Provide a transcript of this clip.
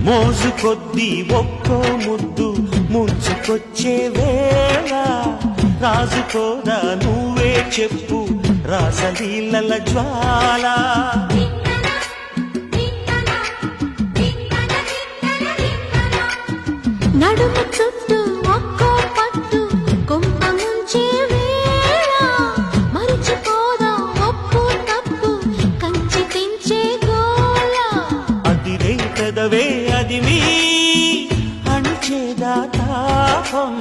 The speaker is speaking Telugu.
మోజు కొద్దీ ఒక్కో ముద్దు ముంచుకొచ్చే వేళ రాజుకోదా నువ్వే చెప్పు రాసలీలల జ్వాల నడుము చుట్టూ ఒక్కో పట్టు కొంప ముంచే వేళ మరిచిపోదా ఒప్పు తప్పు కంచి తెంచే గోల అదిరే కదవే అది మీ అణిచేదా తాపం